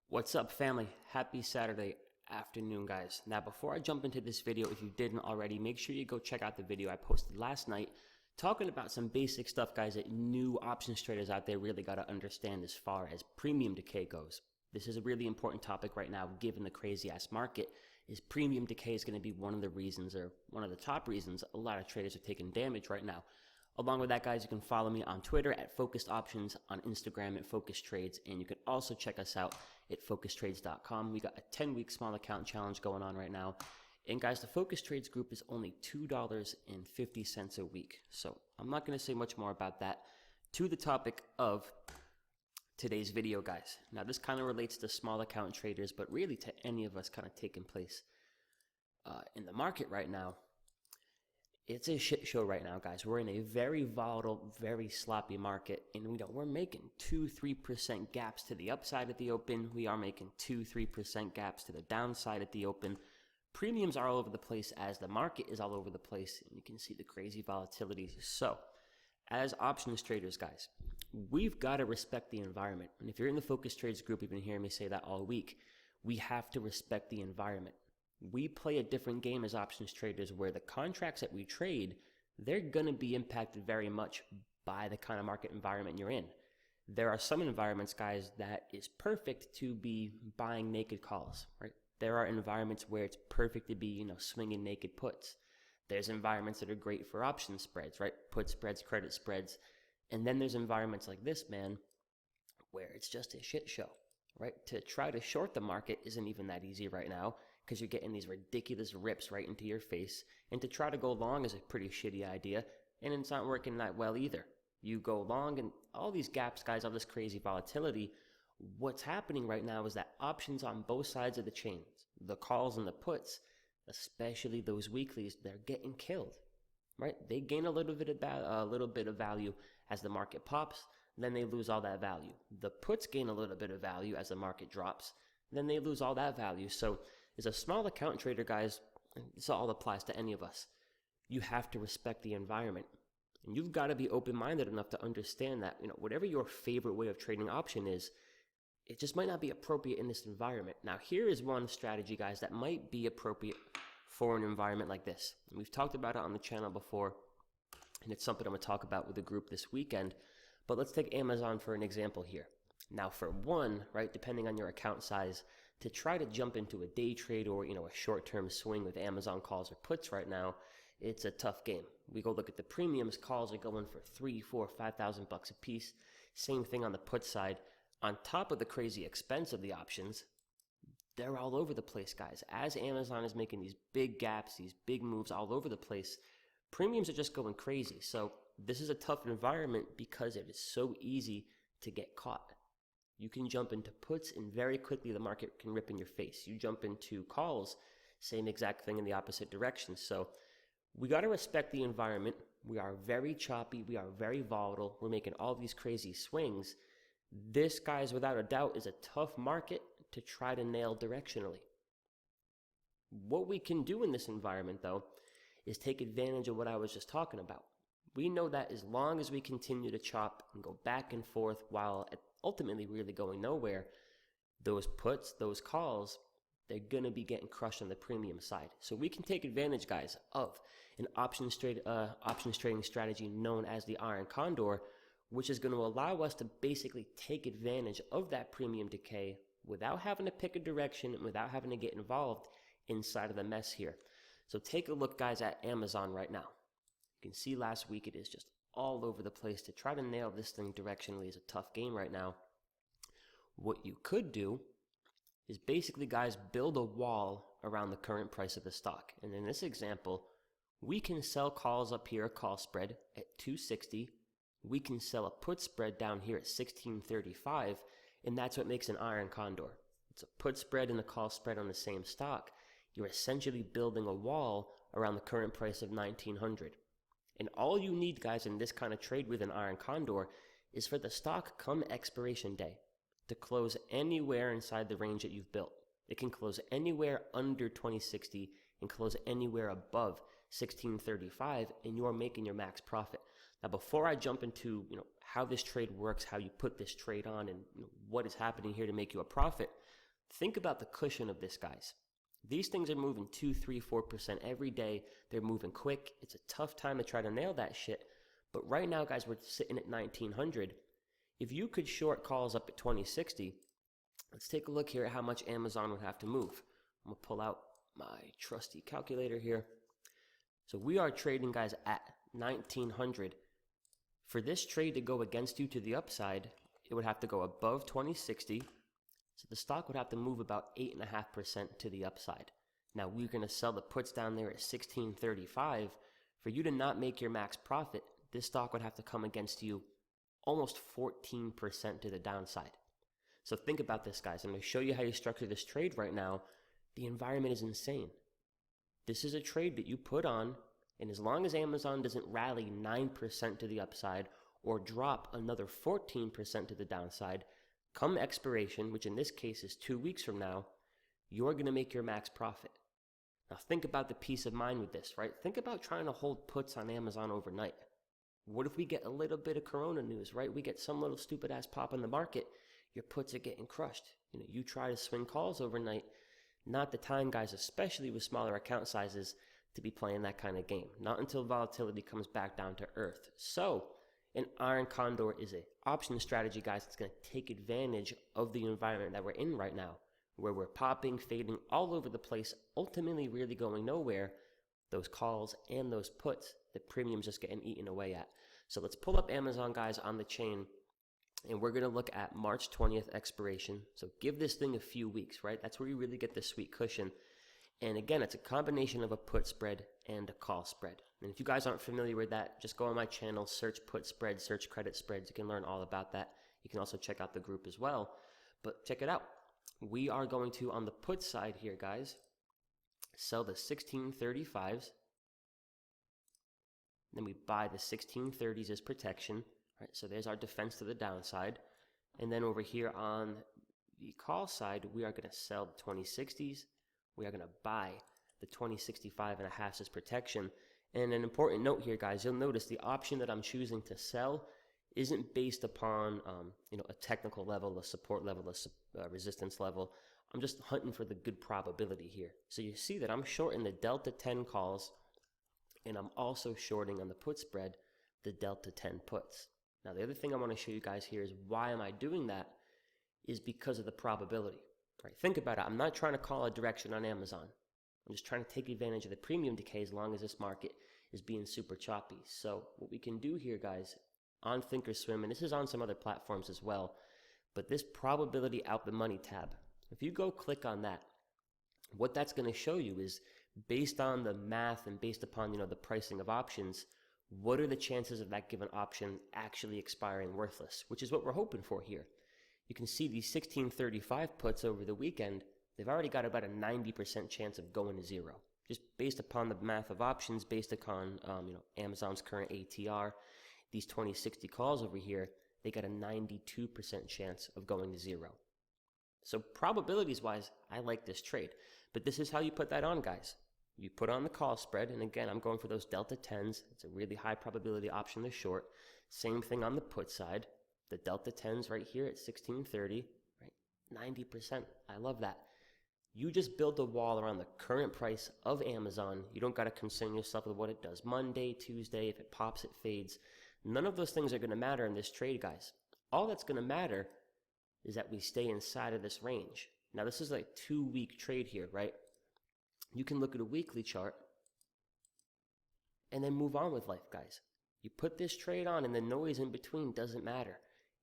What's up, family? Happy Saturday afternoon, guys. Now, before I jump into this video, if you didn't already, make sure you go check out the video I posted last night talking about some basic stuff, guys, that new options traders out there really got to understand as far as premium decay goes. This is a really important topic right now, given the crazy-ass market. Is premium decay is going to be one of the reasons, or one of the top reasons, a lot of traders are taking damage right now. Along with that, guys, you can follow me on Twitter at Focused Options, on Instagram at Focused Trades, and you can also check us out at focusedtrades.com. We got a 10-week small account challenge going on right now. And guys, the Focused Trades group is only $2.50 a week. So I'm not going to say much more about that. To the topic of today's video, guys. Now, this kind of relates to small account traders, but really to any of us kind of taking place in the market right now. It's a shit show right now, guys. We're in a very volatile, very sloppy market, and we're making 2-3% gaps to the upside at the open. We are making 2-3% gaps to the downside at the open. Premiums are all over the place as the market is all over the place, and you can see the crazy volatility. So, as options traders, guys, we've got to respect the environment. And if you're in the Focused Trades group, you've been hearing me say that all week. We have to respect the environment. We play a different game as options traders where the contracts that we trade, they're going to be impacted very much by the kind of market environment you're in. There are some environments, guys, that is perfect to be buying naked calls, right? There are environments where it's perfect to be, swinging naked puts. There's environments that are great for option spreads, right? Put spreads, credit spreads. And then there's environments like this, man, where it's just a shit show, right? To try to short the market isn't even that easy right now, because you're getting these ridiculous rips right into your face. And to try to go long is a pretty shitty idea, and it's not working that well either. You go long, and all these gaps, guys, all this crazy volatility, what's happening right now is that options on both sides of the chains, the calls and the puts, especially those weeklies, they're getting killed, right? They gain a little bit of value as the market pops, then they lose all that value. The puts gain a little bit of value as the market drops, then they lose all that value. So as a small account trader, guys, this all applies to any of us. You have to respect the environment. And you've got to be open-minded enough to understand that, whatever your favorite way of trading option is, it just might not be appropriate in this environment. Now, here is one strategy, guys, that might be appropriate for an environment like this. And we've talked about it on the channel before, and it's something I'm going to talk about with the group this weekend. But let's take Amazon for an example here. Now, for one, right, depending on your account size, to try to jump into a day trade or, a short-term swing with Amazon calls or puts right now, it's a tough game. We go look at the premiums. Calls are going for $3,000, $4,000, $5,000 a piece. Same thing on the put side. On top of the crazy expense of the options, they're all over the place, guys. As Amazon is making these big gaps, these big moves all over the place, premiums are just going crazy. So this is a tough environment because it is so easy to get caught. You can jump into puts and very quickly the market can rip in your face. You jump into calls, same exact thing in the opposite direction. So we got to respect the environment. We are very choppy. We are very volatile. We're making all these crazy swings. This, guys, without a doubt, is a tough market to try to nail directionally. What we can do in this environment, though, is take advantage of what I was just talking about. We know that as long as we continue to chop and go back and forth while ultimately really going nowhere, those puts, those calls, they're going to be getting crushed on the premium side. So we can take advantage, guys, of an options trading strategy known as the Iron Condor, which is going to allow us to basically take advantage of that premium decay without having to pick a direction and without having to get involved inside of the mess here. So take a look, guys, at Amazon right now. You can see last week it is just all over the place. To try to nail this thing directionally is a tough game right now. What you could do is basically, guys, build a wall around the current price of the stock. And in this example, we can sell calls up here, a call spread at 260. We can sell a put spread down here at 1635, and that's what makes an Iron Condor. It's a put spread and a call spread on the same stock. You're essentially building a wall around the current price of 1900. And all you need, guys, in this kind of trade with an Iron Condor is for the stock come expiration day to close anywhere inside the range that you've built. It can close anywhere under 2060 and close anywhere above 1635, and you are making your max profit. Now, before I jump into how this trade works, how you put this trade on, and what is happening here to make you a profit, think about the cushion of this, guys. These things are moving 2, 3, 4% every day. They're moving quick. It's a tough time to try to nail that shit. But right now, guys, we're sitting at 1900. If you could short calls up at 2060, let's take a look here at how much Amazon would have to move. I'm going to pull out my trusty calculator here. So we are trading, guys, at 1900. For this trade to go against you to the upside, it would have to go above 2060. So the stock would have to move about 8.5% to the upside. Now we're going to sell the puts down there at 1635. For you to not make your max profit, this stock would have to come against you almost 14% to the downside. So think about this, guys. I'm going to show you how you structure this trade right now. The environment is insane. This is a trade that you put on, and as long as Amazon doesn't rally 9% to the upside or drop another 14% to the downside, come expiration, which in this case is 2 weeks from now, you're going to make your max profit. Now think about the peace of mind with this, right? Think about trying to hold puts on Amazon overnight. What if we get a little bit of Corona news, right? We get some little stupid ass pop in the market, your puts are getting crushed. You try to swing calls overnight, not the time, guys, especially with smaller account sizes, to be playing that kind of game. Not until volatility comes back down to earth. So an Iron Condor is an option strategy, guys, that's going to take advantage of the environment that we're in right now, where we're popping, fading all over the place, ultimately really going nowhere. Those calls and those puts, the premium's just getting eaten away at. So let's pull up Amazon, guys, on the chain, and we're going to look at March 20th expiration. So give this thing a few weeks, right? That's where you really get the sweet cushion. And again, it's a combination of a put spread and a call spread. And if you guys aren't familiar with that, just go on my channel, search put spread, search credit spreads. You can learn all about that. You can also check out the group as well. But check it out. We are going to, on the put side here, guys, sell the 1635s. Then we buy the 1630s as protection. Right, so there's our defense to the downside. And then over here on the call side, we are going to sell the 2060s. We are going to buy the 2065.5 as protection. And an important note here, guys, you'll notice the option that I'm choosing to sell isn't based upon a technical level, a support level, a resistance level. I'm just hunting for the good probability here. So you see that I'm shorting the Delta 10 calls, and I'm also shorting on the put spread the Delta 10 puts. Now, the other thing I want to show you guys here is why am I doing that is because of the probability. Right? Think about it. I'm not trying to call a direction on Amazon. I'm just trying to take advantage of the premium decay as long as this market is being super choppy. So what we can do here, guys, on Thinkorswim, and this is on some other platforms as well, but this probability out the money tab, if you go click on that, what that's going to show you is based on the math and based upon the pricing of options, what are the chances of that given option actually expiring worthless, which is what we're hoping for here. You can see these 1635 puts over the weekend, they've already got about a 90% chance of going to zero, just based upon the math of options, based upon Amazon's current ATR. These 2060 calls over here, they got a 92% chance of going to zero. So probabilities wise, I like this trade, but this is how you put that on, guys. You put on the call spread, and again, I'm going for those Delta 10s. It's a really high probability option to short. Same thing on the put side. The Delta 10s right here at 1630, right? 90%. I love that. You just build a wall around the current price of Amazon. You don't got to concern yourself with what it does Monday, Tuesday. If it pops, it fades. None of those things are going to matter in this trade, guys. All that's going to matter is that we stay inside of this range. Now, this is like a 2-week trade here, right? You can look at a weekly chart and then move on with life, guys. You put this trade on and the noise in between doesn't matter.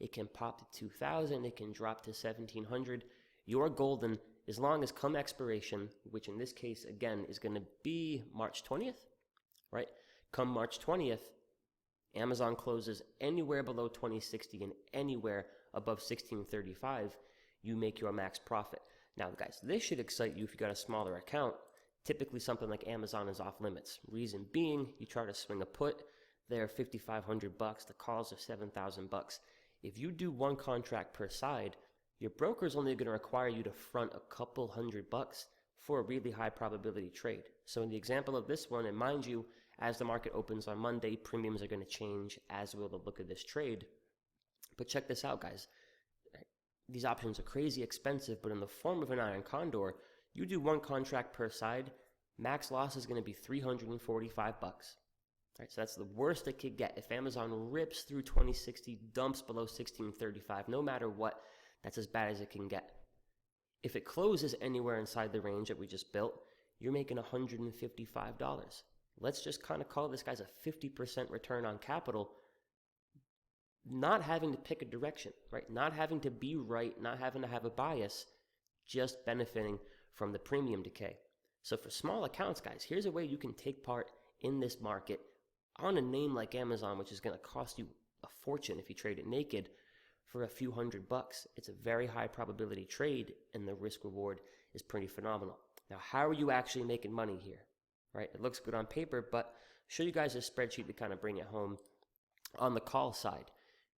It can pop to 2,000. It can drop to 1,700. You're golden as long as come expiration, which in this case, again, is going to be March 20th, right? Come March 20th, Amazon closes anywhere below 2060 and anywhere above 1635, you make your max profit. Now, guys, this should excite you if you got a smaller account. Typically, something like Amazon is off limits. Reason being, you try to swing a put, they're $5,500. The calls are $7,000. If you do one contract per side, your broker's only going to require you to front a couple $100 for a really high probability trade. So in the example of this one, and mind you, As the market opens on Monday, premiums are going to change, as will the look of this trade. But check this out, guys. These options are crazy expensive, but in the form of an Iron Condor, you do one contract per side, max loss is going to be $345. Right, so that's the worst it could get. If Amazon rips through 2060, dumps below 1635, no matter what, that's as bad as it can get. If it closes anywhere inside the range that we just built, you're making $155. Let's just kind of call this guy's a 50% return on capital, not having to pick a direction, right? Not having to be right, not having to have a bias, just benefiting from the premium decay. So for small accounts, guys, here's a way you can take part in this market on a name like Amazon, which is going to cost you a fortune if you trade it naked for a few $100. It's a very high probability trade, and the risk reward is pretty phenomenal. Now, how are you actually making money here? Right? It looks good on paper, but I'll show you guys a spreadsheet to kind of bring it home. On the call side,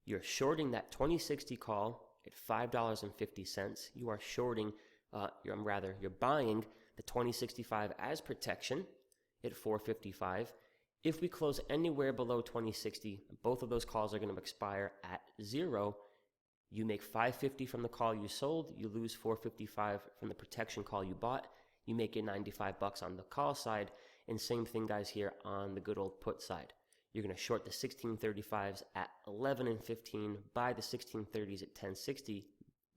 you're shorting that 2060 call at $5.50. You are shorting, you're buying the 2065 as protection at $4.55. If we close anywhere below 2060, both of those calls are going to expire at 0. You make $5.50 from the call you sold. You lose $4.55 from the protection call you bought. You make your $95 on the call side. And same thing, guys, here on the good old put side. You're going to short the 1635s at 11.15, buy the 1630s at 10.60.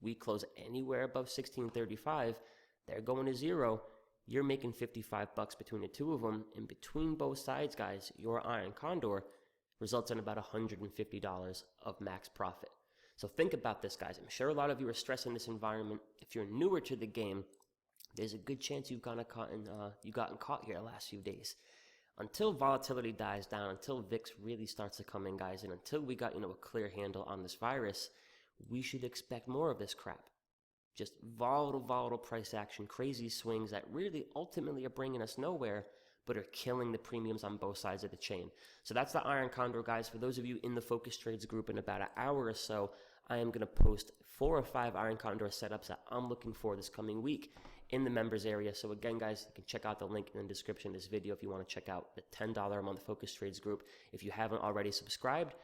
We close anywhere above 1635. They're going to 0. You're making $55 between the two of them. And between both sides, guys, your Iron Condor results in about $150 of max profit. So think about this, guys. I'm sure a lot of you are stressing this environment. If you're newer to the game, there's a good chance you've gotten caught here the last few days. Until volatility dies down, until VIX really starts to come in, guys, and until we got a clear handle on this virus, we should expect more of this crap. Just volatile price action, crazy swings that really ultimately are bringing us nowhere, but are killing the premiums on both sides of the chain. So that's the Iron Condor, guys. For those of you in the Focus Trades group, in about an hour or so, I am going to post 4 or 5 Iron Condor setups that I'm looking for this coming week in the members area. So again, guys, you can check out the link in the description of this video if you want to check out the $10 a month Focus Trades group if you haven't already subscribed.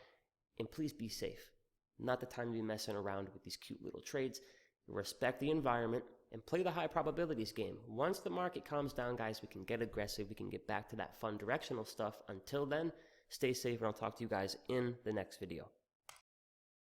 And please be safe. Not the time to be messing around with these cute little trades. Respect the environment and play the high probabilities game. Once the market calms down, guys, we can get aggressive. We can get back to that fun directional stuff. Until then, stay safe, and I'll talk to you guys in the next video.